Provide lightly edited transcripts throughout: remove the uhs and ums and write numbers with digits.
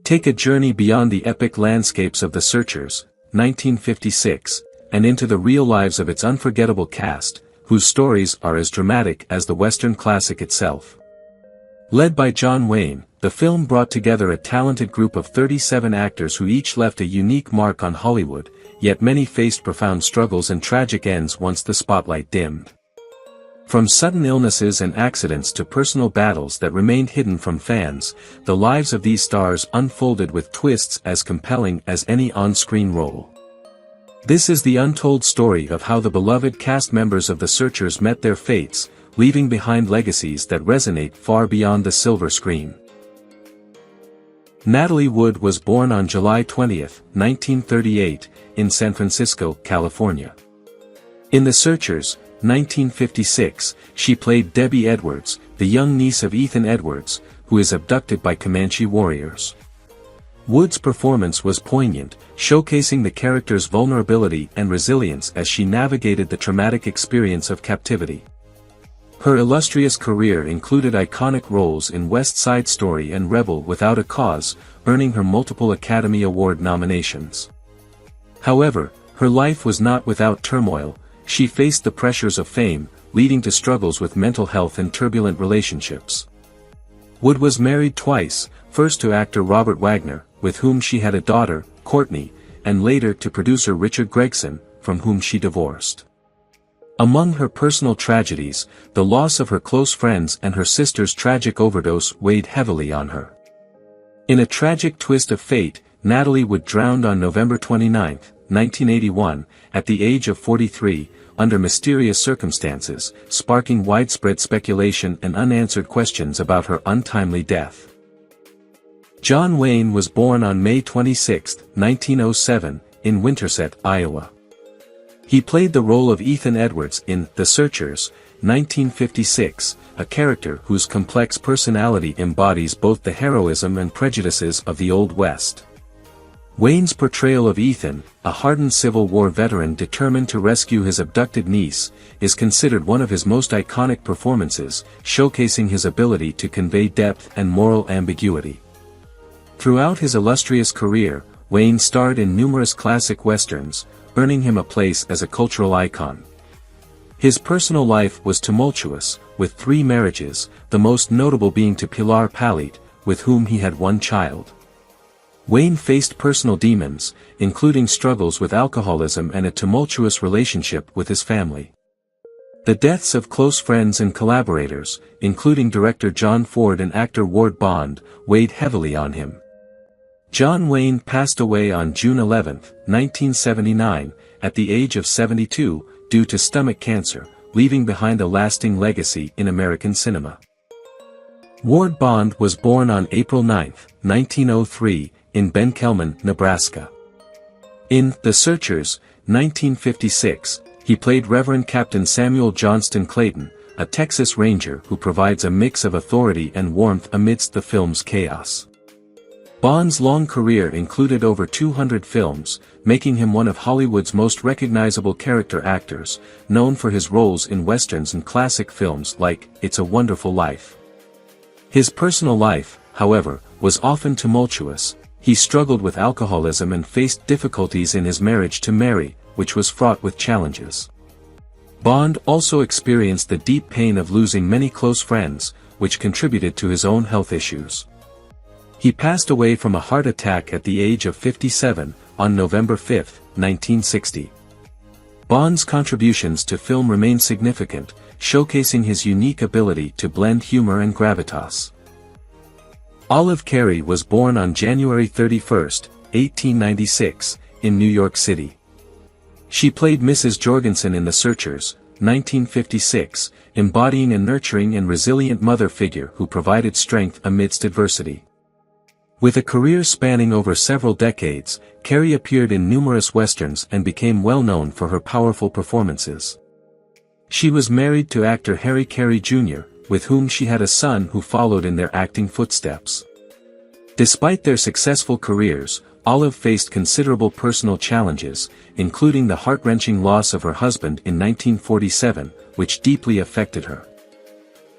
Take a journey beyond the epic landscapes of The Searchers, 1956, and into the real lives of its unforgettable cast, whose stories are as dramatic as the Western classic itself. Led by John Wayne, the film brought together a talented group of 37 actors who each left a unique mark on Hollywood, yet many faced profound struggles and tragic ends once the spotlight dimmed. From sudden illnesses and accidents to personal battles that remained hidden from fans, the lives of these stars unfolded with twists as compelling as any on-screen role. This is the untold story of how the beloved cast members of The Searchers met their fates, leaving behind legacies that resonate far beyond the silver screen. Natalie Wood was born on July 20, 1938, in San Francisco, California. In The Searchers, 1956, she played Debbie Edwards, the young niece of Ethan Edwards, who is abducted by Comanche warriors. Wood's performance was poignant, showcasing the character's vulnerability and resilience as she navigated the traumatic experience of captivity. Her illustrious career included iconic roles in West Side Story and Rebel Without a Cause, earning her multiple Academy Award nominations. However, her life was not without turmoil. She faced the pressures of fame, leading to struggles with mental health and turbulent relationships. Wood was married twice, first to actor Robert Wagner, with whom she had a daughter, Courtney, and later to producer Richard Gregson, from whom she divorced. Among her personal tragedies, the loss of her close friends and her sister's tragic overdose weighed heavily on her. In a tragic twist of fate, Natalie Wood drowned on November 29, 1981, at the age of 43, under mysterious circumstances, sparking widespread speculation and unanswered questions about her untimely death. John Wayne was born on May 26, 1907, in Winterset, Iowa. He played the role of Ethan Edwards in The Searchers, 1956, a character whose complex personality embodies both the heroism and prejudices of the Old West. Wayne's portrayal of Ethan, a hardened Civil War veteran determined to rescue his abducted niece, is considered one of his most iconic performances, showcasing his ability to convey depth and moral ambiguity. Throughout his illustrious career, Wayne starred in numerous classic westerns, earning him a place as a cultural icon. His personal life was tumultuous, with 3 marriages, the most notable being to Pilar Palit, with whom he had 1 child. Wayne faced personal demons, including struggles with alcoholism and a tumultuous relationship with his family. The deaths of close friends and collaborators, including director John Ford and actor Ward Bond, weighed heavily on him. John Wayne passed away on June 11, 1979, at the age of 72, due to stomach cancer, leaving behind a lasting legacy in American cinema. Ward Bond was born on April 9, 1903, in Benkelman, Nebraska. In The Searchers, 1956, he played Reverend Captain Samuel Johnston Clayton, a Texas Ranger who provides a mix of authority and warmth amidst the film's chaos. Bond's long career included over 200 films, making him one of Hollywood's most recognizable character actors, known for his roles in westerns and classic films like It's a Wonderful Life. His personal life, however, was often tumultuous. He struggled with alcoholism and faced difficulties in his marriage to Mary, which was fraught with challenges. Bond also experienced the deep pain of losing many close friends, which contributed to his own health issues. He passed away from a heart attack at the age of 57, on November 5, 1960. Bond's contributions to film remain significant, showcasing his unique ability to blend humor and gravitas. Olive Carey was born on January 31, 1896, in New York City. She played Mrs. Jorgensen in The Searchers, 1956, embodying a nurturing and resilient mother figure who provided strength amidst adversity. With a career spanning over several decades, Carey appeared in numerous westerns and became well known for her powerful performances. She was married to actor Kery Jr., with whom she had a son who followed in their acting footsteps. Despite their successful careers, Olive faced considerable personal challenges, including the heart-wrenching loss of her husband in 1947, which deeply affected her.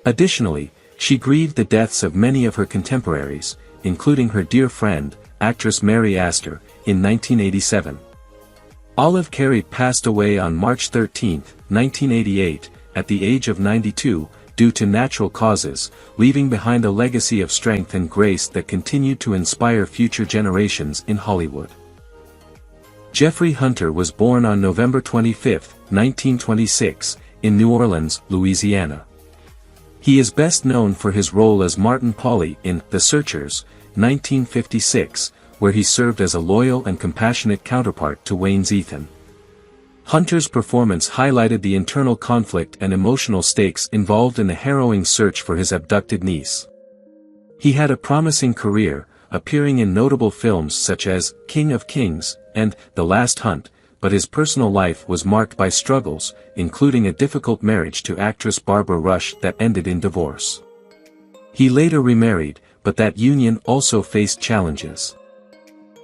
Additionally, she grieved the deaths of many of her contemporaries, including her dear friend, actress Mary Astor, in 1987. Olive Carey passed away on March 13, 1988, at the age of 92, due to natural causes, leaving behind a legacy of strength and grace that continued to inspire future generations in Hollywood. Jeffrey Hunter was born on November 25, 1926, in New Orleans, Louisiana. He is best known for his role as Martin Pauly in The Searchers, 1956, where he served as a loyal and compassionate counterpart to Wayne's Ethan. Hunter's performance highlighted the internal conflict and emotional stakes involved in the harrowing search for his abducted niece. He had a promising career, appearing in notable films such as King of Kings and The Last Hunt, but his personal life was marked by struggles, including a difficult marriage to actress Barbara Rush that ended in divorce. He later remarried, but that union also faced challenges.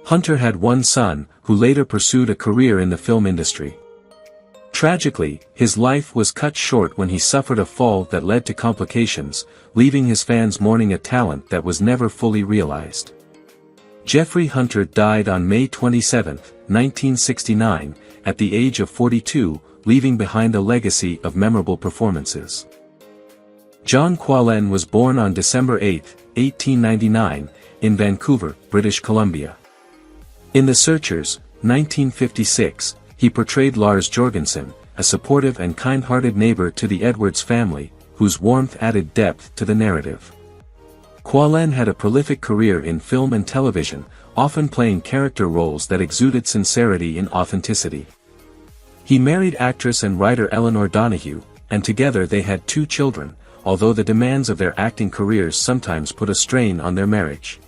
Hunter had one son, who later pursued a career in the film industry. Tragically, his life was cut short when he suffered a fall that led to complications, leaving his fans mourning a talent that was never fully realized. Jeffrey Hunter died on May 27, 1969, at the age of 42, leaving behind a legacy of memorable performances. John Qualen was born on December 8, 1899, in Vancouver, British Columbia. In The Searchers, 1956, he portrayed Lars Jorgensen, a supportive and kind-hearted neighbor to the Edwards family, whose warmth added depth to the narrative. Qualen had a prolific career in film and television, often playing character roles that exuded sincerity and authenticity. He married actress and writer Eleanor Donahue, and together they had 2 children, although the demands of their acting careers sometimes put a strain on their marriage.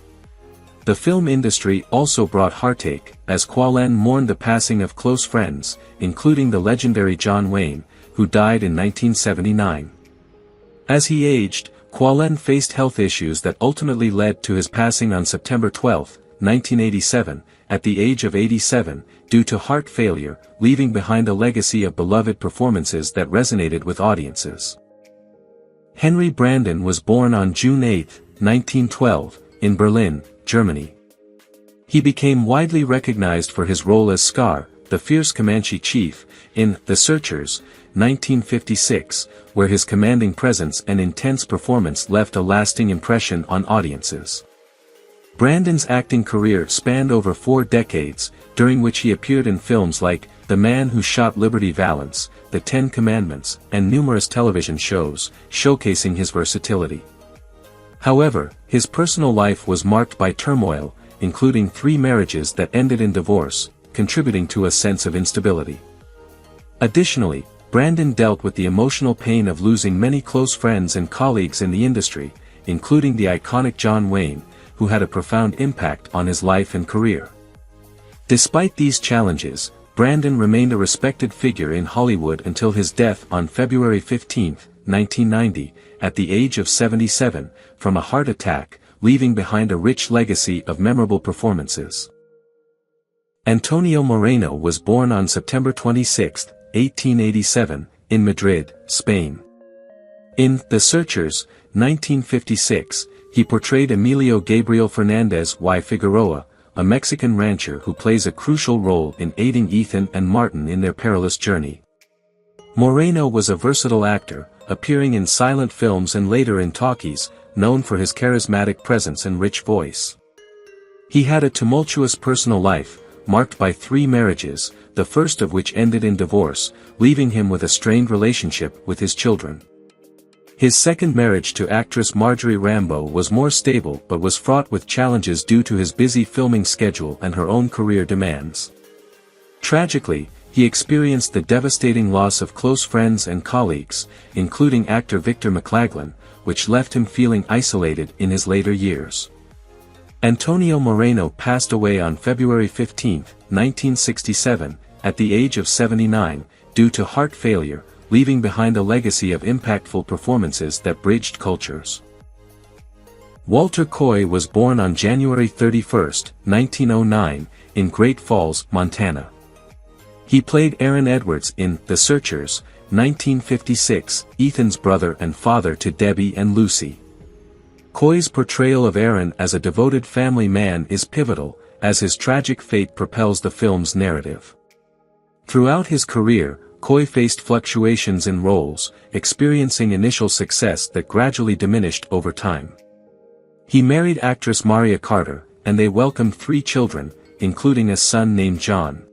The film industry also brought heartache, as Qualen mourned the passing of close friends, including the legendary John Wayne, who died in 1979. As he aged, Qualen faced health issues that ultimately led to his passing on September 12, 1987, at the age of 87, due to heart failure, leaving behind a legacy of beloved performances that resonated with audiences. Henry Brandon was born on June 8, 1912, in Berlin, Germany. He became widely recognized for his role as Scar, the fierce Comanche chief, in The Searchers, 1956, where his commanding presence and intense performance left a lasting impression on audiences. Brandon's acting career spanned over 4 decades, during which he appeared in films like The Man Who Shot Liberty Valance, The 10 Commandments, and numerous television shows, showcasing his versatility. However, his personal life was marked by turmoil, including 3 marriages that ended in divorce, contributing to a sense of instability. Additionally, Brandon dealt with the emotional pain of losing many close friends and colleagues in the industry, including the iconic John Wayne, who had a profound impact on his life and career. Despite these challenges, Brandon remained a respected figure in Hollywood until his death on February 15, 1990, at the age of 77, from a heart attack, leaving behind a rich legacy of memorable performances. Antonio Moreno was born on September 26, 1887, in Madrid, Spain. In The Searchers, 1956, he portrayed Emilio Gabriel Fernandez y Figueroa, a Mexican rancher who plays a crucial role in aiding Ethan and Martin in their perilous journey. Moreno was a versatile actor, appearing in silent films and later in talkies, known for his charismatic presence and rich voice. He had a tumultuous personal life, marked by 3 marriages, the first of which ended in divorce, leaving him with a strained relationship with his children. His second marriage to actress Marjorie Rambeau was more stable but was fraught with challenges due to his busy filming schedule and her own career demands. Tragically, he experienced the devastating loss of close friends and colleagues, including actor Victor McLaglen, which left him feeling isolated in his later years. Antonio Moreno passed away on February 15, 1967, at the age of 79, due to heart failure, leaving behind a legacy of impactful performances that bridged cultures. Walter Coy was born on January 31, 1909, in Great Falls, Montana. He played Aaron Edwards in The Searchers, 1956, Ethan's brother and father to Debbie and Lucy. Coy's portrayal of Aaron as a devoted family man is pivotal, as his tragic fate propels the film's narrative. Throughout his career, Coy faced fluctuations in roles, experiencing initial success that gradually diminished over time. He married actress Maria Carter, and they welcomed 3 children, including a son named John.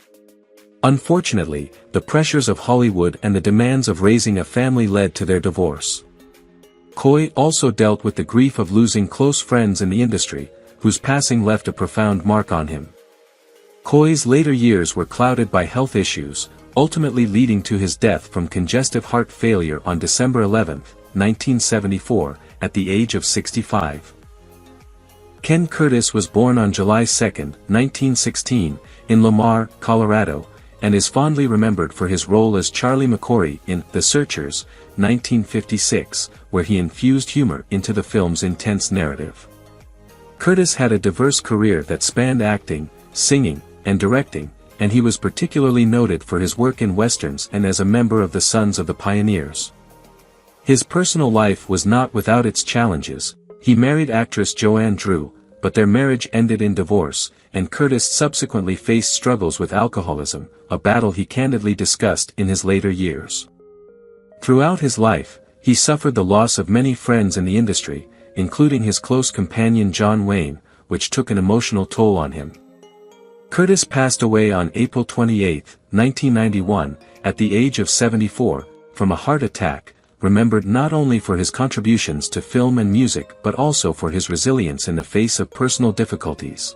Unfortunately, the pressures of Hollywood and the demands of raising a family led to their divorce. Coy also dealt with the grief of losing close friends in the industry, whose passing left a profound mark on him. Coy's later years were clouded by health issues, ultimately leading to his death from congestive heart failure on December 11, 1974, at the age of 65. Ken Curtis was born on July 2, 1916, in Lamar, Colorado, and is fondly remembered for his role as Charlie McCory in The Searchers, 1956, where he infused humor into the film's intense narrative. Curtis had a diverse career that spanned acting, singing, and directing, and he was particularly noted for his work in westerns and as a member of the Sons of the Pioneers. His personal life was not without its challenges. He married actress Joanne Drew, but their marriage ended in divorce, and Curtis subsequently faced struggles with alcoholism, a battle he candidly discussed in his later years. Throughout his life, he suffered the loss of many friends in the industry, including his close companion John Wayne, which took an emotional toll on him. Curtis passed away on April 28, 1991, at the age of 74, from a heart attack, remembered not only for his contributions to film and music but also for his resilience in the face of personal difficulties.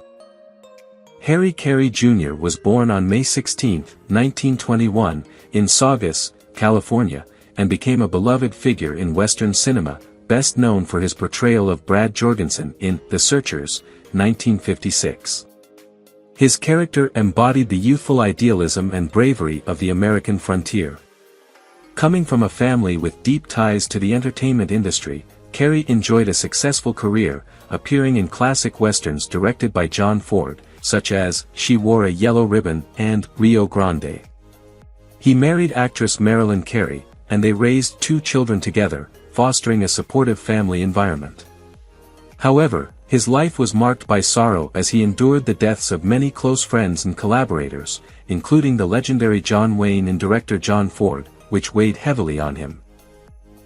Kery Jr. was born on May 16, 1921, in Saugus, California, and became a beloved figure in Western cinema, best known for his portrayal of Brad Jorgensen in The Searchers, 1956. His character embodied the youthful idealism and bravery of the American frontier. Coming from a family with deep ties to the entertainment industry, Kery enjoyed a successful career, appearing in classic westerns directed by John Ford, such as She Wore a Yellow Ribbon and Rio Grande. He married actress Marilyn Carey, and they raised 2 children together, fostering a supportive family environment. However, his life was marked by sorrow as he endured the deaths of many close friends and collaborators, including the legendary John Wayne and director John Ford, which weighed heavily on him.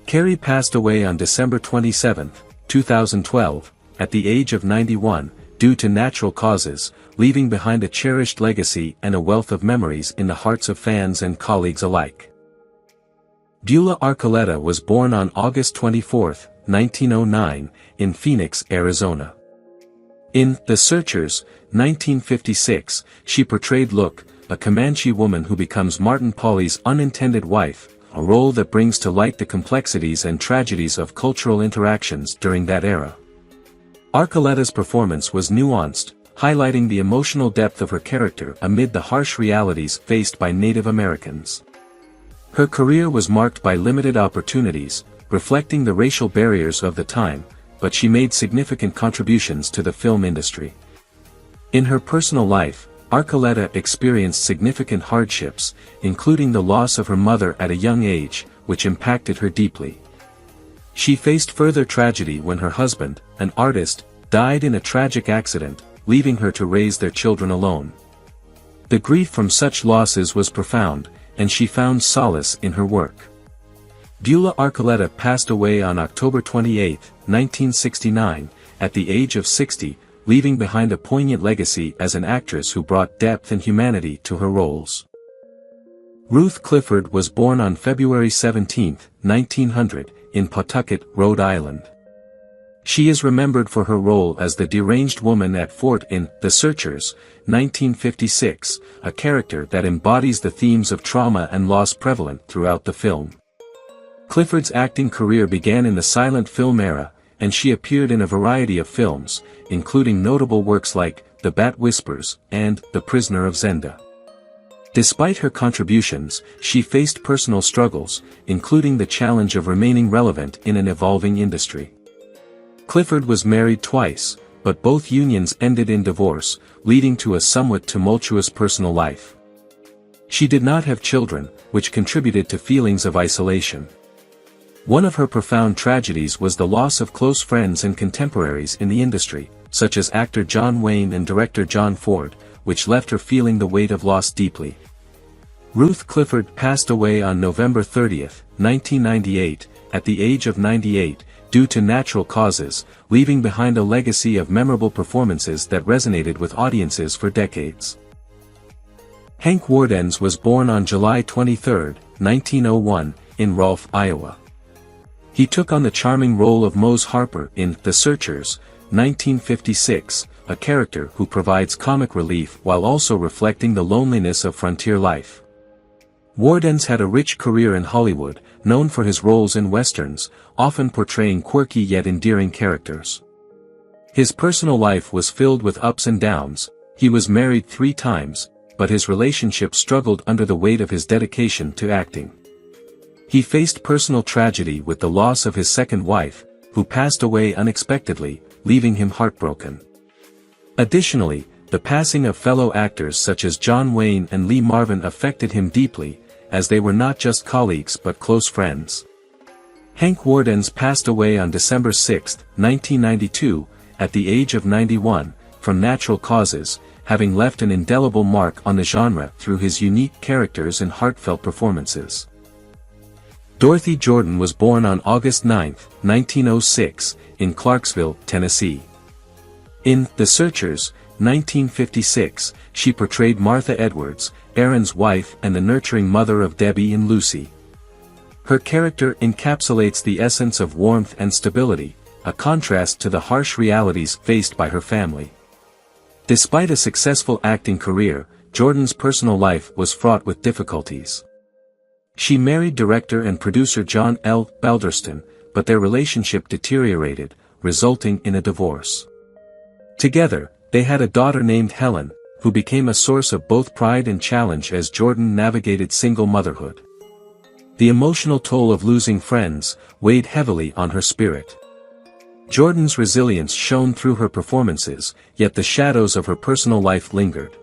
Kery passed away on December 27, 2012, at the age of 91, due to natural causes, leaving behind a cherished legacy and a wealth of memories in the hearts of fans and colleagues alike. Beulah Archuleta was born on August 24, 1909, in Phoenix, Arizona. In The Searchers, 1956, she portrayed Look, a Comanche woman who becomes Martin Pauly's unintended wife, a role that brings to light the complexities and tragedies of cultural interactions during that era. Archuleta's performance was nuanced, highlighting the emotional depth of her character amid the harsh realities faced by Native Americans. Her career was marked by limited opportunities, reflecting the racial barriers of the time, but she made significant contributions to the film industry. In her personal life, Archuleta experienced significant hardships, including the loss of her mother at a young age, which impacted her deeply. She faced further tragedy when her husband, an artist, died in a tragic accident, leaving her to raise their children alone. The grief from such losses was profound, and she found solace in her work. Beulah Archuleta passed away on October 28, 1969, at the age of 60, leaving behind a poignant legacy as an actress who brought depth and humanity to her roles. Ruth Clifford was born on February 17, 1900, in Pawtucket, Rhode Island. She is remembered for her role as the deranged woman at Fort in The Searchers, 1956, a character that embodies the themes of trauma and loss prevalent throughout the film. Clifford's acting career began in the silent film era, and she appeared in a variety of films, including notable works like The Bat Whispers and The Prisoner of Zenda. Despite her contributions, she faced personal struggles, including the challenge of remaining relevant in an evolving industry. Clifford was married twice, but both unions ended in divorce, leading to a somewhat tumultuous personal life. She did not have children, which contributed to feelings of isolation. One of her profound tragedies was the loss of close friends and contemporaries in the industry, such as actor John Wayne and director John Ford, which left her feeling the weight of loss deeply. Ruth Clifford passed away on November 30, 1998, at the age of 98, due to natural causes, leaving behind a legacy of memorable performances that resonated with audiences for decades. Hank Warden was born on July 23, 1901, in Rolfe, Iowa. He took on the charming role of Mose Harper in The Searchers, 1956, a character who provides comic relief while also reflecting the loneliness of frontier life. Warden's had a rich career in Hollywood, known for his roles in westerns, often portraying quirky yet endearing characters. His personal life was filled with ups and downs. He was married 3 times, but his relationship struggled under the weight of his dedication to acting. He faced personal tragedy with the loss of his second wife, who passed away unexpectedly, leaving him heartbroken. Additionally, the passing of fellow actors such as John Wayne and Lee Marvin affected him deeply, as they were not just colleagues but close friends. Hank Warden passed away on December 6, 1992, at the age of 91, from natural causes, having left an indelible mark on the genre through his unique characters and heartfelt performances. Dorothy Jordan was born on August 9, 1906, in Clarksville, Tennessee. In The Searchers, 1956, she portrayed Martha Edwards, Aaron's wife and the nurturing mother of Debbie and Lucy. Her character encapsulates the essence of warmth and stability, a contrast to the harsh realities faced by her family. Despite a successful acting career, Jordan's personal life was fraught with difficulties. She married director and producer John L. Balderston, but their relationship deteriorated, resulting in a divorce. Together, they had a daughter named Helen, who became a source of both pride and challenge as Jordan navigated single motherhood. The emotional toll of losing friends weighed heavily on her spirit. Jordan's resilience shone through her performances, yet the shadows of her personal life lingered.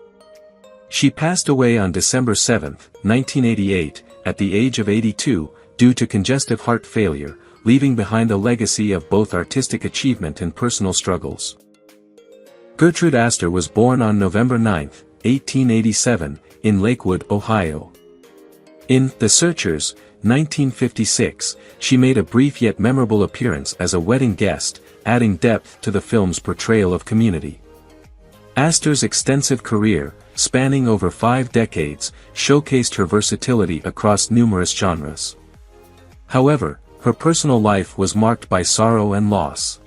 She passed away on December 7, 1988, at the age of 82, due to congestive heart failure, leaving behind a legacy of both artistic achievement and personal struggles. Gertrude Aster was born on November 9, 1887, in Lakewood, Ohio. In The Searchers, 1956, she made a brief yet memorable appearance as a wedding guest, adding depth to the film's portrayal of community. Aster's extensive career, spanning over 5 decades, showcased her versatility across numerous genres. However, her personal life was marked by sorrow and loss.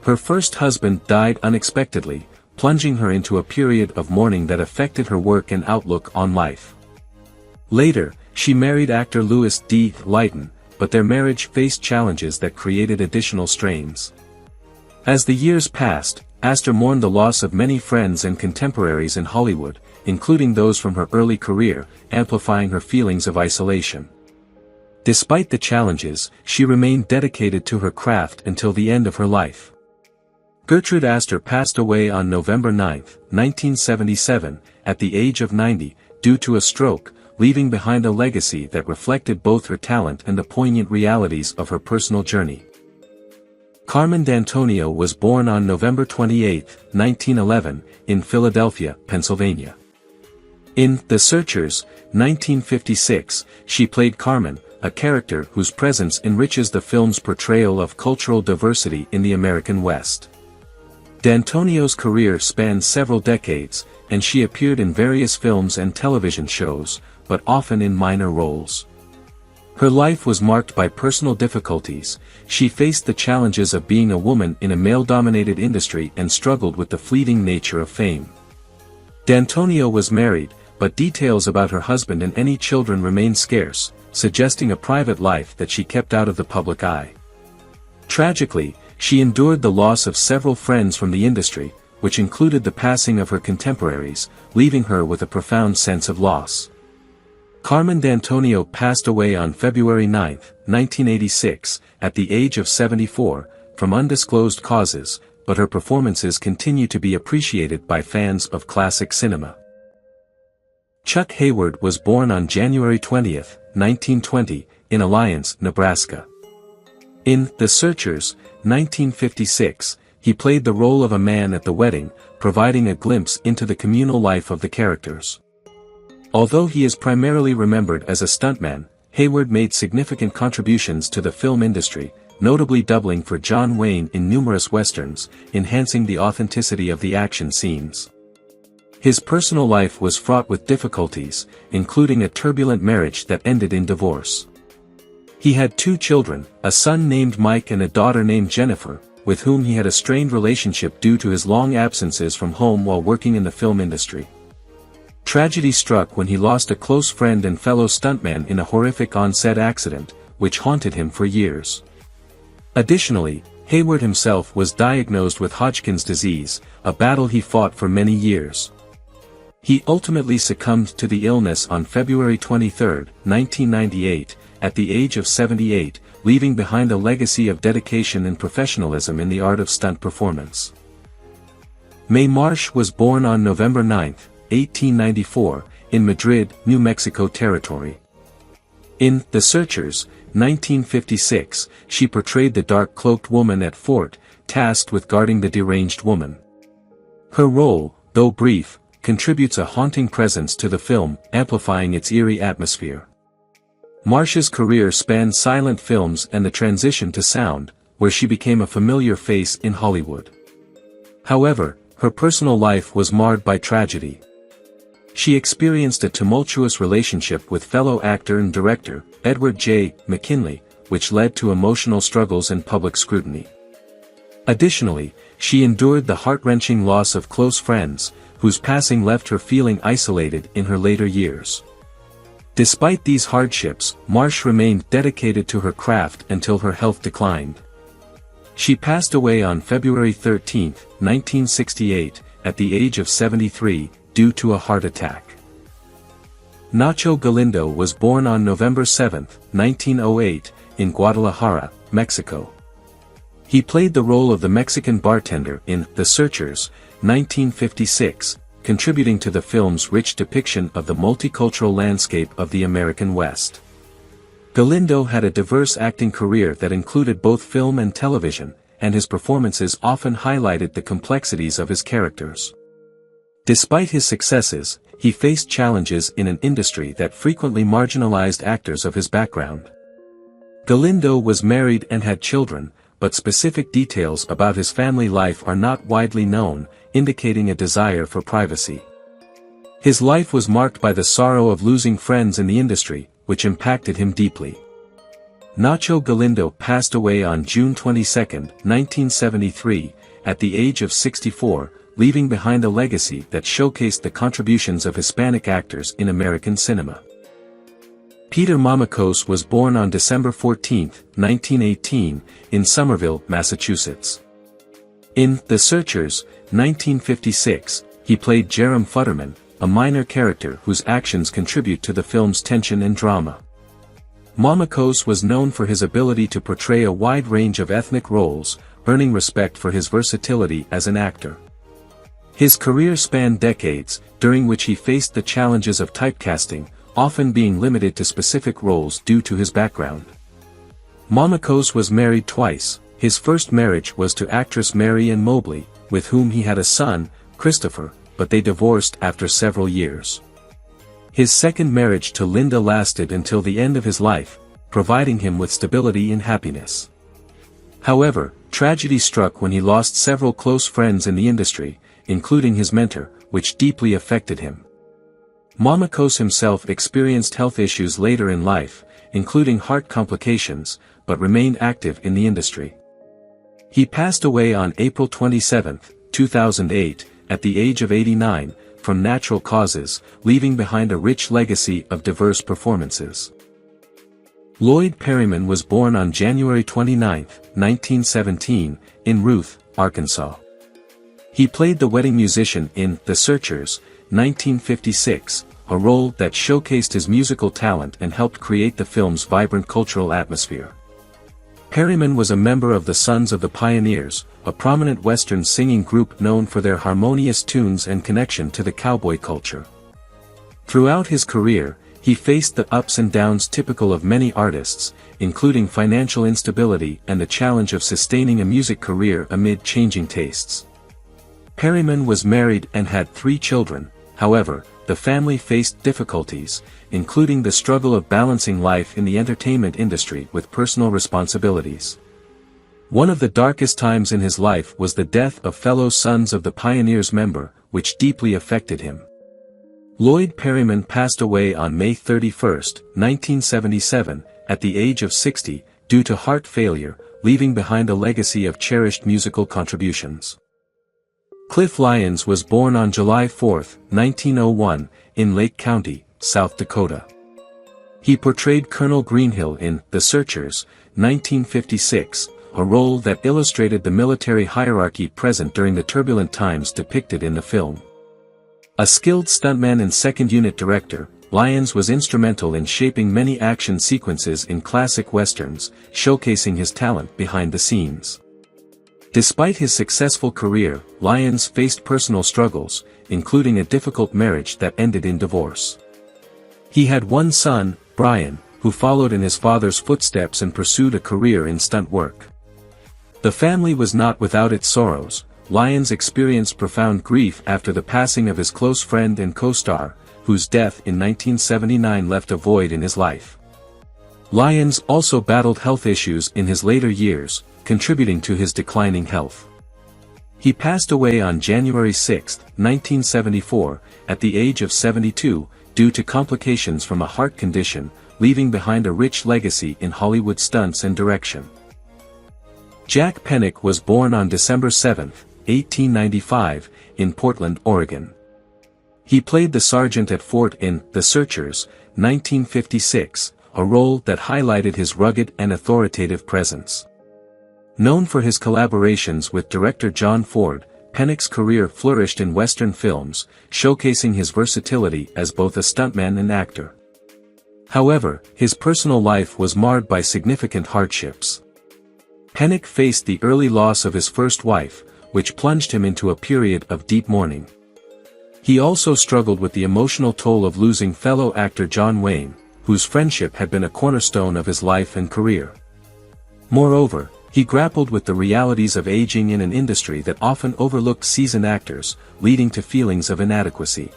Her first husband died unexpectedly, plunging her into a period of mourning that affected her work and outlook on life. Later, she married actor Louis D. Leighton, but their marriage faced challenges that created additional strains. As the years passed, Aster mourned the loss of many friends and contemporaries in Hollywood, including those from her early career, amplifying her feelings of isolation. Despite the challenges, she remained dedicated to her craft until the end of her life. Gertrude Aster passed away on November 9, 1977, at the age of 90, due to a stroke, leaving behind a legacy that reflected both her talent and the poignant realities of her personal journey. Carmen Dantonio was born on November 28, 1911, in Philadelphia, Pennsylvania. In The Searchers, 1956, she played Carmen, a character whose presence enriches the film's portrayal of cultural diversity in the American West. Dantonio's career spanned several decades, and she appeared in various films and television shows, but often in minor roles. Her life was marked by personal difficulties. She faced the challenges of being a woman in a male-dominated industry and struggled with the fleeting nature of fame. Dantonio was married, but details about her husband and any children remain scarce, suggesting a private life that she kept out of the public eye. Tragically, she endured the loss of several friends from the industry, which included the passing of her contemporaries, leaving her with a profound sense of loss. Carmen Dantonio passed away on February 9, 1986, at the age of 74, from undisclosed causes, but her performances continue to be appreciated by fans of classic cinema. Chuck Hayward was born on January 20, 1920, in Alliance, Nebraska. In The Searchers, 1956, he played the role of a man at the wedding, providing a glimpse into the communal life of the characters. Although he is primarily remembered as a stuntman, Hayward made significant contributions to the film industry, notably doubling for John Wayne in numerous westerns, enhancing the authenticity of the action scenes. His personal life was fraught with difficulties, including a turbulent marriage that ended in divorce. He had 2 children, a son named Mike and a daughter named Jennifer, with whom he had a strained relationship due to his long absences from home while working in the film industry. Tragedy struck when he lost a close friend and fellow stuntman in a horrific on-set accident, which haunted him for years. Additionally, Hayward himself was diagnosed with Hodgkin's disease, a battle he fought for many years. He ultimately succumbed to the illness on February 23, 1998, at the age of 78, leaving behind a legacy of dedication and professionalism in the art of stunt performance. Mae Marsh was born on November 9, 1894, in Madrid, New Mexico Territory. In The Searchers, 1956, she portrayed the dark-cloaked woman at Fort, tasked with guarding the deranged woman. Her role, though brief, contributes a haunting presence to the film, amplifying its eerie atmosphere. Marsh's career spanned silent films and the transition to sound, where she became a familiar face in Hollywood. However, her personal life was marred by tragedy. She experienced a tumultuous relationship with fellow actor and director, Edward J. McKinley, which led to emotional struggles and public scrutiny. Additionally, she endured the heart-wrenching loss of close friends, whose passing left her feeling isolated in her later years. Despite these hardships, Marsh remained dedicated to her craft until her health declined. She passed away on February 13, 1968, at the age of 73, due to a heart attack. Nacho Galindo was born on November 7, 1908, in Guadalajara, Mexico. He played the role of the Mexican bartender in The Searchers, 1956, contributing to the film's rich depiction of the multicultural landscape of the American West. Galindo had a diverse acting career that included both film and television, and his performances often highlighted the complexities of his characters. Despite his successes, he faced challenges in an industry that frequently marginalized actors of his background. Galindo was married and had children, but specific details about his family life are not widely known, indicating a desire for privacy. His life was marked by the sorrow of losing friends in the industry, which impacted him deeply. Nacho Galindo passed away on June 22, 1973, at the age of 64, leaving behind a legacy that showcased the contributions of Hispanic actors in American cinema. Peter Mamakos was born on December 14, 1918, in Somerville, Massachusetts. In The Searchers, 1956, he played Jerem Futterman, a minor character whose actions contribute to the film's tension and drama. Mamakos was known for his ability to portray a wide range of ethnic roles, earning respect for his versatility as an actor. His career spanned decades, during which he faced the challenges of typecasting, often being limited to specific roles due to his background. Mamakos was married twice. His first marriage was to actress Mary Ann Mobley, with whom he had a son, Christopher, but they divorced after several years. His second marriage to Linda lasted until the end of his life, providing him with stability and happiness. However, tragedy struck when he lost several close friends in the industry, including his mentor, which deeply affected him. Mamakos himself experienced health issues later in life, including heart complications, but remained active in the industry. He passed away on April 27, 2008, at the age of 89, from natural causes, leaving behind a rich legacy of diverse performances. Lloyd Perryman was born on January 29, 1917, in Ruth, Arkansas. He played the wedding musician in The Searchers, 1956, a role that showcased his musical talent and helped create the film's vibrant cultural atmosphere. Perryman was a member of the Sons of the Pioneers, a prominent Western singing group known for their harmonious tunes and connection to the cowboy culture. Throughout his career, he faced the ups and downs typical of many artists, including financial instability and the challenge of sustaining a music career amid changing tastes. Perryman was married and had 3 children. However, the family faced difficulties, including the struggle of balancing life in the entertainment industry with personal responsibilities. One of the darkest times in his life was the death of fellow Sons of the Pioneers member, which deeply affected him. Lloyd Perryman passed away on May 31, 1977, at the age of 60, due to heart failure, leaving behind a legacy of cherished musical contributions. Cliff Lyons was born on July 4, 1901, in Lake County, South Dakota. He portrayed Colonel Greenhill in The Searchers, 1956, a role that illustrated the military hierarchy present during the turbulent times depicted in the film. A skilled stuntman and second-unit director, Lyons was instrumental in shaping many action sequences in classic westerns, showcasing his talent behind the scenes. Despite his successful career, Lyons faced personal struggles, including a difficult marriage that ended in divorce. He had one son, Brian, who followed in his father's footsteps and pursued a career in stunt work. The family was not without its sorrows. Lyons experienced profound grief after the passing of his close friend and co-star, whose death in 1979 left a void in his life. Lyons also battled health issues in his later years, contributing to his declining health. He passed away on January 6, 1974, at the age of 72, due to complications from a heart condition, leaving behind a rich legacy in Hollywood stunts and direction. Jack Pennick was born on December 7, 1895, in Portland, Oregon. He played the sergeant at Fort in The Searchers, 1956, a role that highlighted his rugged and authoritative presence. Known for his collaborations with director John Ford, Pennick's career flourished in Western films, showcasing his versatility as both a stuntman and actor. However, his personal life was marred by significant hardships. Pennick faced the early loss of his first wife, which plunged him into a period of deep mourning. He also struggled with the emotional toll of losing fellow actor John Wayne, whose friendship had been a cornerstone of his life and career. Moreover, he grappled with the realities of aging in an industry that often overlooked seasoned actors, leading to feelings of inadequacy.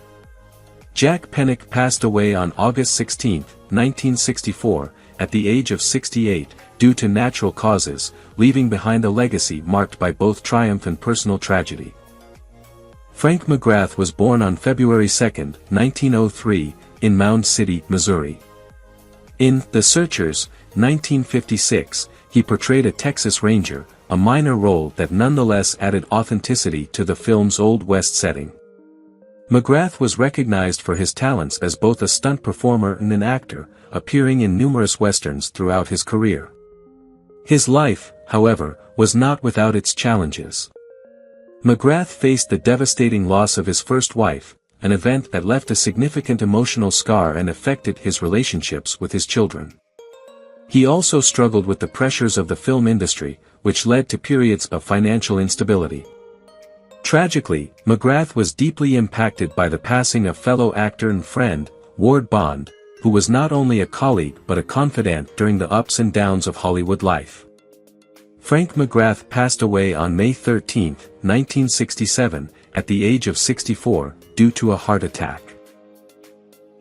Jack Pennick passed away on August 16, 1964, at the age of 68, due to natural causes, leaving behind a legacy marked by both triumph and personal tragedy. Frank McGrath was born on February 2, 1903, in Mound City, Missouri. In The Searchers, 1956, he portrayed a Texas Ranger, a minor role that nonetheless added authenticity to the film's Old West setting. McGrath was recognized for his talents as both a stunt performer and an actor, appearing in numerous westerns throughout his career. His life, however, was not without its challenges. McGrath faced the devastating loss of his first wife, an event that left a significant emotional scar and affected his relationships with his children. He also struggled with the pressures of the film industry, which led to periods of financial instability. Tragically, McGrath was deeply impacted by the passing of fellow actor and friend, Ward Bond, who was not only a colleague but a confidant during the ups and downs of Hollywood life. Frank McGrath passed away on May 13, 1967, at the age of 64, due to a heart attack.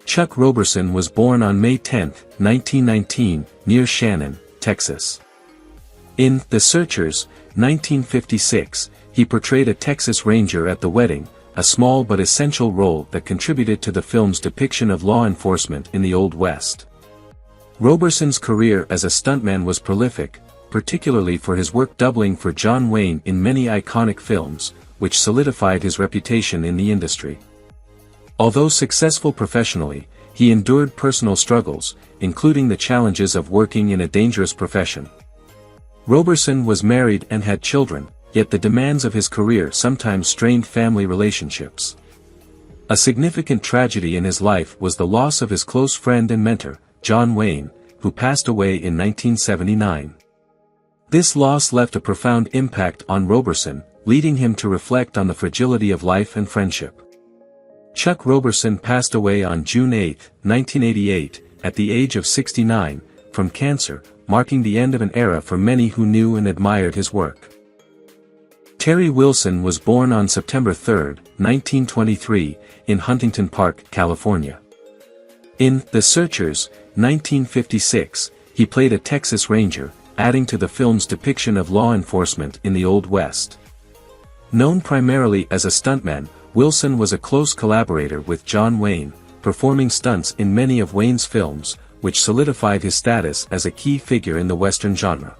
Chuck Roberson was born on May 10, 1919, near Shannon, Texas. In The Searchers, 1956, he portrayed a Texas Ranger at the wedding, a small but essential role that contributed to the film's depiction of law enforcement in the Old West. Roberson's career as a stuntman was prolific, particularly for his work doubling for John Wayne in many iconic films, which solidified his reputation in the industry. Although successful professionally, he endured personal struggles, including the challenges of working in a dangerous profession. Roberson was married and had children, yet the demands of his career sometimes strained family relationships. A significant tragedy in his life was the loss of his close friend and mentor, John Wayne, who passed away in 1979. This loss left a profound impact on Roberson, leading him to reflect on the fragility of life and friendship. Chuck Roberson passed away on June 8, 1988, at the age of 69, from cancer, marking the end of an era for many who knew and admired his work. Terry Wilson was born on September 3, 1923, in Huntington Park, California. In The Searchers, 1956, he played a Texas Ranger, adding to the film's depiction of law enforcement in the Old West. Known primarily as a stuntman, Wilson was a close collaborator with John Wayne, performing stunts in many of Wayne's films, which solidified his status as a key figure in the Western genre.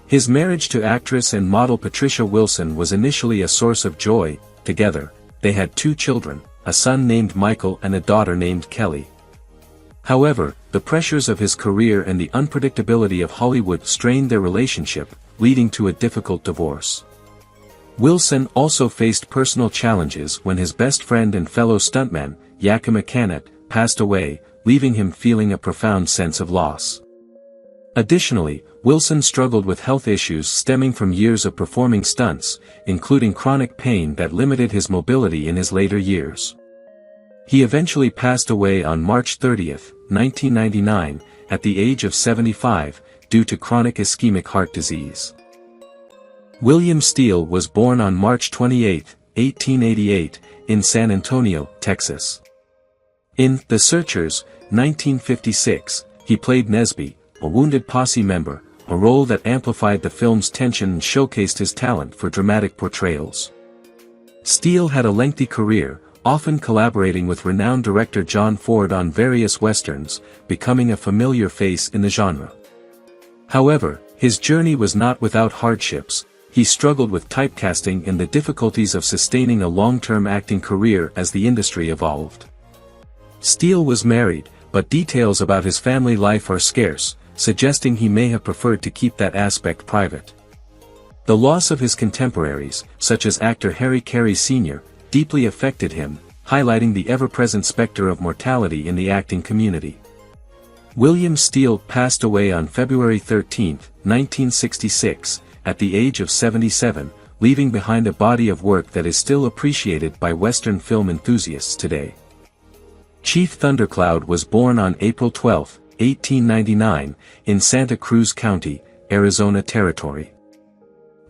His marriage to actress and model Patricia Wilson was initially a source of joy. Together, they had 2 children, a son named Michael and a daughter named Kelly. However, the pressures of his career and the unpredictability of Hollywood strained their relationship, leading to a difficult divorce. Wilson also faced personal challenges when his best friend and fellow stuntman, Yakima Canet, passed away, leaving him feeling a profound sense of loss. Additionally, Wilson struggled with health issues stemming from years of performing stunts, including chronic pain that limited his mobility in his later years. He eventually passed away on March 30, 1999, at the age of 75, due to chronic ischemic heart disease. William Steele was born on March 28, 1888, in San Antonio, Texas. In The Searchers, 1956, he played Nesby, a wounded posse member, a role that amplified the film's tension and showcased his talent for dramatic portrayals. Steele had a lengthy career, often collaborating with renowned director John Ford on various westerns, becoming a familiar face in the genre. However, his journey was not without hardships. He struggled with typecasting and the difficulties of sustaining a long-term acting career as the industry evolved. Steele was married, but details about his family life are scarce, suggesting he may have preferred to keep that aspect private. The loss of his contemporaries, such as actor Kery Jr., deeply affected him, highlighting the ever-present specter of mortality in the acting community. William Steele passed away on February 13, 1966, at the age of 77, leaving behind a body of work that is still appreciated by Western film enthusiasts today. Chief Thundercloud was born on April 12, 1899, in Santa Cruz County, Arizona Territory.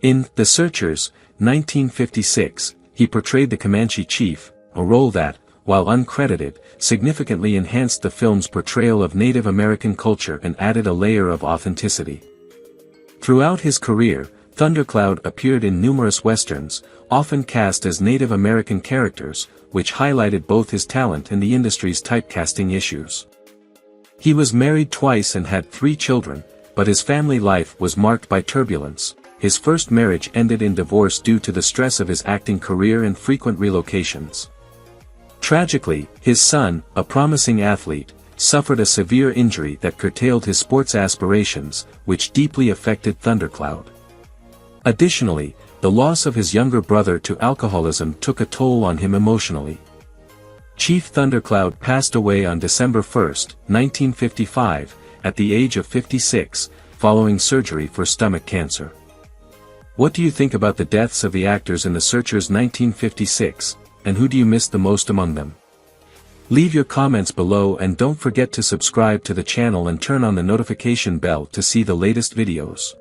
In The Searchers, 1956, he portrayed the Comanche chief, a role that, while uncredited, significantly enhanced the film's portrayal of Native American culture and added a layer of authenticity. Throughout his career, Thundercloud appeared in numerous westerns, often cast as Native American characters, which highlighted both his talent and the industry's typecasting issues. He was married twice and had 3 children, but his family life was marked by turbulence. His first marriage ended in divorce due to the stress of his acting career and frequent relocations. Tragically, his son, a promising athlete, suffered a severe injury that curtailed his sports aspirations, which deeply affected Thundercloud. Additionally, the loss of his younger brother to alcoholism took a toll on him emotionally. Chief Thundercloud passed away on December 1, 1955, at the age of 56, following surgery for stomach cancer. What do you think about the deaths of the actors in The Searchers 1956, and who do you miss the most among them? Leave your comments below and don't forget to subscribe to the channel and turn on the notification bell to see the latest videos.